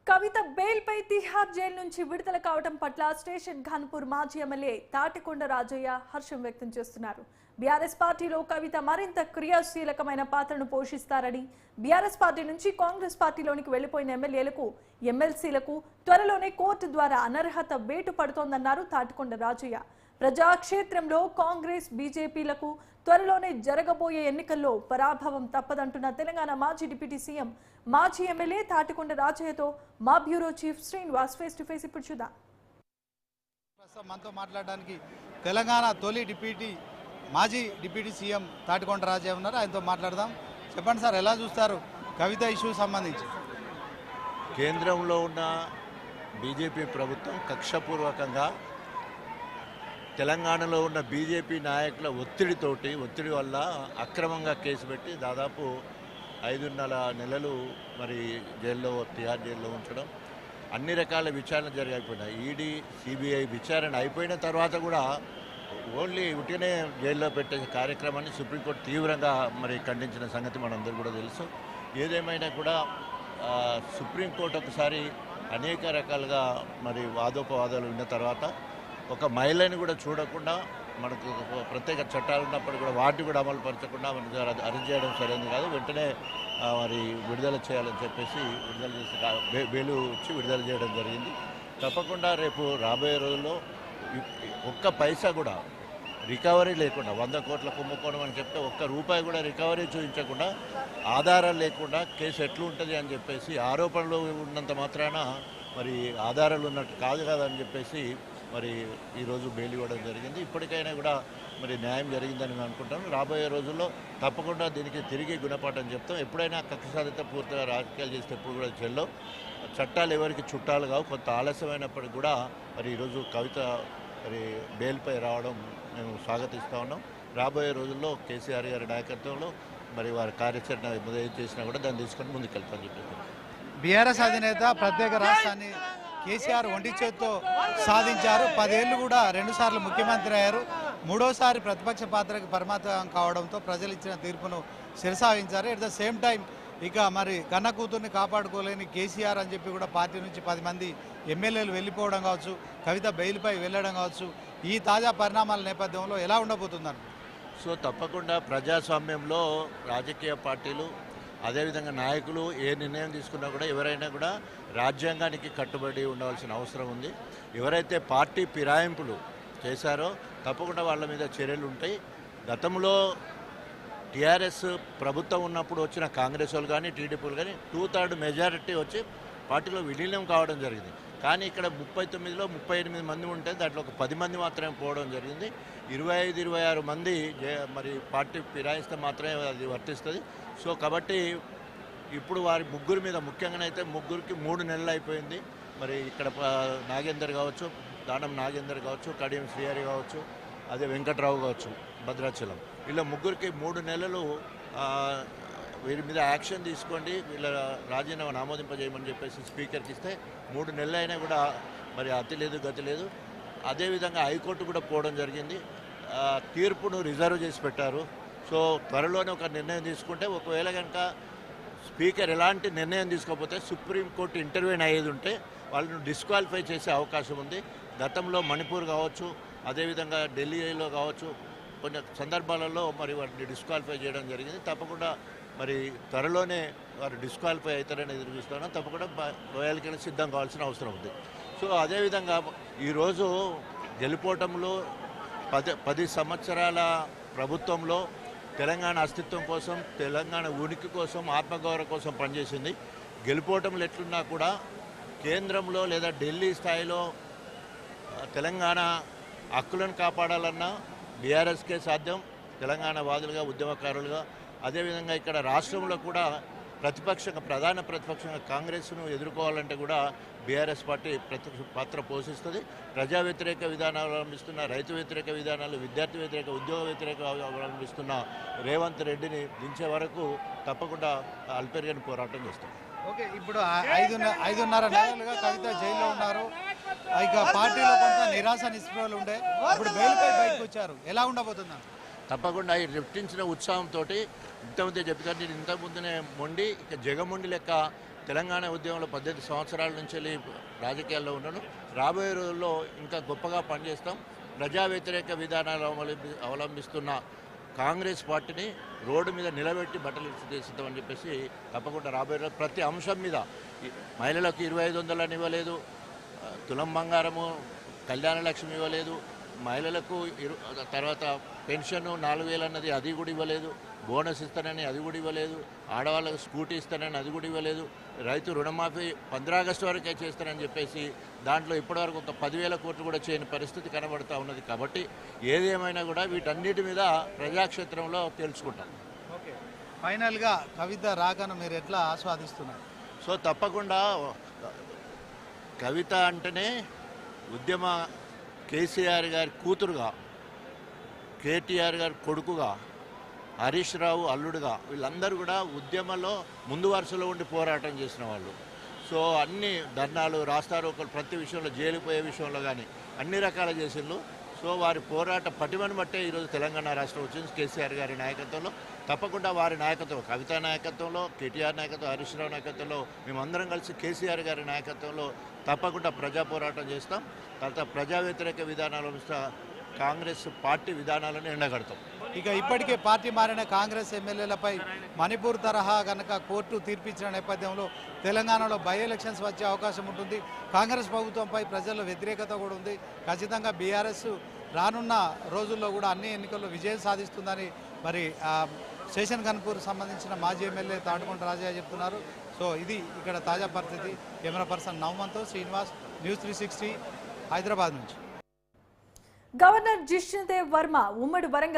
కవిత బెయిల్పై తిహార్ జైలు నుంచి విడుదల కావడం పట్ల స్టేషన్ ఘన్పూర్ మాజీ ఎమ్మెల్యే తాటికొండ రాజయ్య హర్షం వ్యక్తం చేస్తున్నారు. బీఆర్ఎస్ పార్టీలో కవిత మరింత క్రియాశీలకమైన పాత్రను పోషిస్తారని, బీఆర్ఎస్ పార్టీ నుంచి కాంగ్రెస్ పార్టీలోనికి వెళ్లిపోయిన ఎమ్మెల్యేలకు, ఎమ్మెల్సీలకు త్వరలోనే కోర్టు ద్వారా అనర్హత వేటు పడుతోందన్నారు తాటికొండ రాజయ్య. ప్రజాక్షేత్రంలో కాంగ్రెస్, బీజేపీలకు త్వరలోనే జరగబోయే ఎన్నికల్లో పరాభవం తప్పదంటున్న తెలంగాణ మాజీ డిప్యూటీ సీఎం, మాజీ ఎమ్మెల్యే తాటికొండ రాజయ్యతో మా bureau chief Srinivas face to face ఇప్పుడు చూద్దాం. మనతో మాట్లాడడానికి తెలంగాణ తొలి మాజీ డిప్యూటీ సీఎం తాటికొండ రాజయ్య ఉన్నారు. ఆయనతో మాట్లాడదాం. చెప్పండి సార్, ఎలా చూస్తారు కవిత ఇష్యూ సంబంధించి? కేంద్రంలో ఉన్న బీజేపీ ప్రభుత్వం కక్షపూర్వకంగా తెలంగాణలో ఉన్న బీజేపీ నాయకుల ఒత్తిడి వల్ల అక్రమంగా కేసు పెట్టి దాదాపు 5.5 నెలలు మరి జైల్లో, తిహార్ జైల్లో ఉంచడం, అన్ని రకాల విచారణ జరిగిపోయినాయి. ఈడీ, సిబిఐ విచారణ అయిపోయిన తర్వాత కూడా ఓన్లీ ఉట్టినే జైల్లో పెట్టే కార్యక్రమాన్ని సుప్రీంకోర్టు తీవ్రంగా మరి ఖండించిన సంగతి మనందరూ కూడా తెలుసు. ఏదేమైనా కూడా సుప్రీంకోర్టు ఒకసారి అనేక రకాలుగా మరి వాదోపవాదాలు ఉన్న తర్వాత ఒక మహిళని కూడా చూడకుండా, మనకు ప్రత్యేక చట్టాలు ఉన్నప్పుడు కూడా వాటిని కూడా అమలు పరచకుండా మనకు అరెస్ట్ చేయడం సరైనది కాదు. వెంటనే మరి విడుదల చేయాలని చెప్పేసి విడుదల చేసి బెయిలు ఇచ్చి విడుదల చేయడం జరిగింది. తప్పకుండా రేపు రాబోయే రోజుల్లో ఒక్క పైసా కూడా రికవరీ లేకుండా, 100 కోట్ల కుంభకోణం అని చెప్తే ఒక్క రూపాయి కూడా రికవరీ చూపించకుండా, ఆధారాలు లేకుండా కేసు ఎట్లుంటుంది అని చెప్పేసి, ఆరోపణలు ఉన్నంత మాత్రాన మరి ఆధారాలు ఉన్నట్టు కాదు అని చెప్పేసి మరి ఈరోజు బెయిల్ ఇవ్వడం జరిగింది. ఇప్పటికైనా కూడా మరి న్యాయం జరిగిందని మేము అనుకుంటాం. రాబోయే రోజుల్లో తప్పకుండా దీనికి తిరిగి గుణపాఠం చెప్తాం. ఎప్పుడైనా కక్షసాధిత పూర్తిగా రాజకీయాలు చేస్తే ఎప్పుడు కూడా చెల్లో చట్టాలు ఎవరికి చుట్టాలు కావు. కొంత ఆలస్యమైనప్పటికీ కూడా మరి ఈరోజు కవిత మరి బెయిల్పై రావడం మేము స్వాగతిస్తూ ఉన్నాం. రాబోయే రోజుల్లో కేసీఆర్ గారి నాయకత్వంలో మరి వారి కార్యాచరణ ఏం చేసినా కూడా దాన్ని తీసుకొని ముందుకెళ్తామని చెప్పి బీఆర్ఎస్ అధినేత ప్రత్యేక రాష్ట్రాన్ని కేసీఆర్ ఒంటి చేత్తో సాధించారు. 10 ఏళ్ళు కూడా 2 సార్లు ముఖ్యమంత్రి అయ్యారు. 3వసారి ప్రతిపక్ష పాత్రకు పరిమితం కావడంతో ప్రజలు ఇచ్చిన తీర్పును శిరసావించారు. ఎట్ ద సేమ్ టైం ఇక మరి కన్న కూతుర్ని కాపాడుకోలేని కేసీఆర్ అని చెప్పి కూడా పార్టీ నుంచి 10 మంది ఎమ్మెల్యేలు వెళ్ళిపోవడం కావచ్చు, కవిత బెయిల్పై వెళ్ళడం కావచ్చు, ఈ తాజా పరిణామాల నేపథ్యంలో ఎలా ఉండబోతుందని? సో తప్పకుండా ప్రజాస్వామ్యంలో రాజకీయ పార్టీలు, అదేవిధంగా నాయకులు ఏ నిర్ణయం తీసుకున్నా కూడా ఎవరైనా కూడా రాజ్యాంగానికి కట్టుబడి ఉండవలసిన అవసరం ఉంది. ఎవరైతే పార్టీ ఫిరాయింపులు చేశారో తప్పకుండా వాళ్ళ మీద చర్యలు ఉంటాయి. గతంలో టీఆర్ఎస్ ప్రభుత్వం ఉన్నప్పుడు వచ్చిన కాంగ్రెస్ వాళ్ళు కానీ, టీడీపీలు కానీ 2/3 మెజారిటీ వచ్చి పార్టీలో విలీనం కావడం జరిగింది. కానీ ఇక్కడ 39లో 38 మంది ఉంటే దాంట్లో ఒక 10 మంది మాత్రమే పోవడం జరిగింది. 25-26 మంది మరి పార్టీ ఫిరాయిస్తే మాత్రమే అది వర్తిస్తుంది. సో కాబట్టి ఇప్పుడు వారి ముగ్గురు మీద ముఖ్యంగానైతే ముగ్గురికి 3 నెలలు అయిపోయింది. మరి ఇక్కడ నాగేందర్ కావచ్చు, దానం నాగేందర్ కావచ్చు, కడియం శ్రీహరి కావచ్చు, అదే వెంకట్రావు కావచ్చు, భద్రాచలం, వీళ్ళ ముగ్గురికి 3 నెలలు వీరి మీద యాక్షన్ తీసుకోండి, వీళ్ళ రాజీనామా ఆమోదింపజేయమని చెప్పేసి స్పీకర్కి ఇస్తే 3 నెలలు అయినా కూడా మరి అతి లేదు గతి లేదు. అదేవిధంగా హైకోర్టు కూడా పోవడం జరిగింది. తీర్పును రిజర్వ్ చేసి పెట్టారు. సో త్వరలోనే ఒక నిర్ణయం తీసుకుంటే, ఒకవేళ కనుక స్పీకర్ ఎలాంటి నిర్ణయం తీసుకోకపోతే సుప్రీంకోర్టు ఇంటర్వ్యూన్ అయ్యేది ఉంటే వాళ్ళను డిస్క్వాలిఫై చేసే అవకాశం ఉంది. గతంలో మణిపూర్ కావచ్చు, అదేవిధంగా ఢిల్లీలో కావచ్చు, కొన్ని సందర్భాలలో మరి వాటిని డిస్క్వాలిఫై చేయడం జరిగింది. తప్పకుండా మరి త్వరలోనే వారు డిస్క్వాలిఫై అవుతారని ఎదురు చూస్తున్నాం. తప్పకుండా లోయాలకి సిద్ధం కావాల్సిన అవసరం ఉంది. సో అదేవిధంగా ఈరోజు గెలుపోవటంలో 10 సంవత్సరాల ప్రభుత్వంలో తెలంగాణ అస్తిత్వం కోసం, తెలంగాణ ఉనికి కోసం, ఆత్మగౌరవం కోసం పనిచేసింది. గెలుపోవటంలో ఎట్లున్నా కూడా కేంద్రంలో లేదా ఢిల్లీ స్థాయిలో తెలంగాణ హక్కులను కాపాడాలన్నా బీఆర్ఎస్కే సాధ్యం, తెలంగాణ వాదులుగా, ఉద్యమకారులుగా. అదేవిధంగా ఇక్కడ రాష్ట్రంలో కూడా ప్రధాన ప్రతిపక్షంగా కాంగ్రెస్ను ఎదుర్కోవాలంటే కూడా బీఆర్ఎస్ పార్టీ ప్రత్యక్ష పాత్ర పోషిస్తుంది. ప్రజా వ్యతిరేక విధానాలు అవలంబిస్తున్న, రైతు వ్యతిరేక విధానాలు, విద్యార్థి వ్యతిరేక, ఉద్యోగ వ్యతిరేక అవలంబిస్తున్న రేవంత్ రెడ్డిని దించే వరకు తప్పకుండా అల్పెరిగని పోరాటం చేస్తాం. ఓకే, ఇప్పుడు 5.5 నెలలుగా కవిత జైల్లో ఉన్నారు. ఇక పార్టీలో కొంత నిరాశ నిస్పృహలు ఉండే, ఇప్పుడు బెయిల్పై బయటకు వచ్చారు. ఎలా ఉండబోతున్నారు? తప్పకుండా ఈ రెట్టించిన ఉత్సాహంతో ఇంతకుముందే చెప్పాను, నేను ఇంతకుముందునే మొండి, ఇక జగమొండి లెక్క తెలంగాణ ఉద్యమంలో 18 సంవత్సరాల నుంచి వెళ్ళి రాజకీయాల్లో ఉన్నాను. రాబోయే రోజుల్లో ఇంకా గొప్పగా పనిచేస్తాం. ప్రజా వ్యతిరేక విధానాలు అవలంబిస్తున్న కాంగ్రెస్ పార్టీని రోడ్డు మీద నిలబెట్టి బట్టలు తీసిద్దామని చెప్పేసి తప్పకుండా రాబోయే రోజు ప్రతి అంశం మీద మహిళలకు 2500 ఇవ్వలేదు, తులం బంగారము, కళ్యాణ లక్ష్మి ఇవ్వలేదు, మహిళలకు తర్వాత పెన్షన్ 4000 అన్నది అది కూడా ఇవ్వలేదు, బోనస్ ఇస్తానని అది కూడా ఇవ్వలేదు, ఆడవాళ్ళకు స్కూటీ ఇస్తానని అది కూడా ఇవ్వలేదు, రైతు రుణమాఫీ 15 ఆగస్టు వరకే చేస్తానని చెప్పేసి దాంట్లో ఇప్పటివరకు ఒక 10,000 కోట్లు కూడా చేయని పరిస్థితి కనబడుతూ ఉన్నది. కాబట్టి ఏదేమైనా కూడా వీటన్నిటి మీద ప్రజాక్షేత్రంలో తేల్చుకుంటాం. ఓకే, ఫైనల్గా కవిత రాకను మీరు ఎట్లా ఆస్వాదిస్తున్నారు? సో తప్పకుండా కవిత అంటేనే ఉద్యమ కేసీఆర్ గారి కూతురుగా, కేటీఆర్ గారి కొడుకుగా, హరీష్ రావు అల్లుడుగా వీళ్ళందరూ కూడా ఉద్యమంలో ముందు వరుసలో ఉండి పోరాటం చేసిన వాళ్ళు. సో అన్ని ధర్నాలు, రాస్తారోకలు, ప్రతి విషయంలో జైలుకు పోయే విషయంలో కానీ అన్ని రకాల చేసిండ్రు. సో వారి పోరాట పటిమను బట్టే ఈరోజు తెలంగాణ రాష్ట్రం వచ్చింది. కేసీఆర్ గారి నాయకత్వంలో తప్పకుండా వారి నాయకత్వం, కవిత నాయకత్వంలో, కేటీఆర్ నాయకత్వం, హరీష్ రావు నాయకత్వంలో మేమందరం కలిసి కేసీఆర్ గారి నాయకత్వంలో తప్పకుండా ప్రజా పోరాటం చేస్తాం. తర్వాత ప్రజా వ్యతిరేక విధానాలు కాంగ్రెస్ పార్టీ విధానాలను ఎండగడతాం. ఇక ఇప్పటికే పార్టీ మారిన కాంగ్రెస్ ఎమ్మెల్యేలపై మణిపూర్ తరహా కనుక కోర్టు తీర్పిచ్చిన నేపథ్యంలో తెలంగాణలో బై ఎలక్షన్స్ వచ్చే అవకాశం ఉంటుంది. కాంగ్రెస్ ప్రభుత్వంపై ప్రజల్లో వ్యతిరేకత కూడా ఉంది. ఖచ్చితంగా బీఆర్ఎస్ రానున్న రోజుల్లో కూడా అన్ని ఎన్నికల్లో విజయం సాధిస్తుందని మరి స్టేషన్ గన్పూర్ సంబంధించిన మాజీ ఎమ్మెల్యే తాటికొండ రాజయ్య చెప్తున్నారు. సో ఇది ఇక్కడ తాజా పరిస్థితి. కెమెరా పర్సన్ నవమంతో శ్రీనివాస్, న్యూస్ 360 హైదరాబాద్ నుంచి. గవర్నర్ జిష్ణుదేవ్ వర్మ ఉమ్మడి వరంగల్